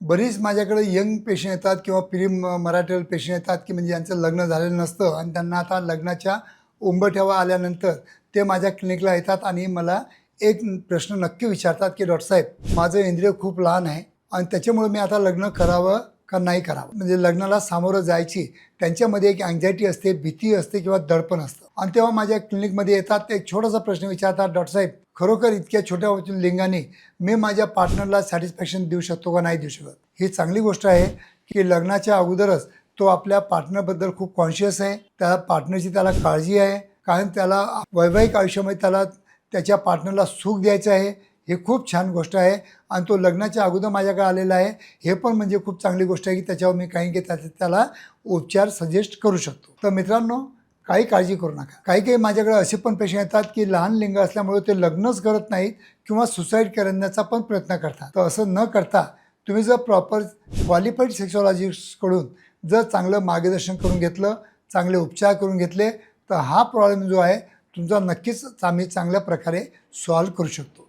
बरीच माझ्याकडे young patient येतात किंवा मराठीयल पेशंट येतात की म्हणजे ज्यांचं लग्न झालेलं नसतं आणि त्यांना आता लग्नाच्या उंबरठ्यावर आल्यानंतर ते माझ्या क्लिनिकला येतात आणि मला एक प्रश्न नक्की विचारतात की डॉक्टर साहेब, माझं इंद्रिय खूप लहान आहे आणि त्याच्यामुळे मी आता लग्न करावं का नाही करावं, म्हणजे लग्नाला सामोरं जायची त्यांच्यामध्ये एक अँझायटी असते, भीती असते किंवा दडपण असतं. आणि तेव्हा माझ्या क्लिनिकमध्ये येतात ते एक छोटासा प्रश्न विचारतात, डॉक्टर साहेब, खरोखर इतक्या छोट्या लिंगाने मी माझ्या पार्टनरला सॅटिस्फॅक्शन देऊ शकतो का नाही देऊ शकत. ही चांगली गोष्ट आहे की लग्नाच्या अगोदरच तो आपल्या पार्टनरबद्दल खूप कॉन्शियस आहे, त्या पार्टनरची त्याला काळजी आहे, कारण त्याला वैवाहिक आयुष्यामध्ये त्याला त्याच्या पार्टनरला सुख द्यायचं आहे. हे खूप छान गोष्ट आहे आणि तो लग्नाच्या अगोदर माझ्याकडे आलेला आहे. हे पण म्हणजे खूप चांगली गोष्ट आहे की त्याच्यावर मी काही त्याला उपचार सजेस्ट करू शकतो. तर मित्रांनो, काही काळजी करू नका. काही माझ्याकडे असे पण पेशंट येतात की लहान लिंग असल्यामुळे ते लग्नच करत नाहीत किंवा सुसाईड करण्याचा पण प्रयत्न करतात. तर असं न करता तुम्ही जर प्रॉपर क्वालिफाईड सेक्सॉलॉजिस्टकडून जर चांगलं मार्गदर्शन करून घेतलं, चांगले उपचार करून घेतले, तर हा प्रॉब्लेम जो आहे तुमचा नक्कीच आम्ही चांगल्या प्रकारे सॉल्व्ह करू शकतो.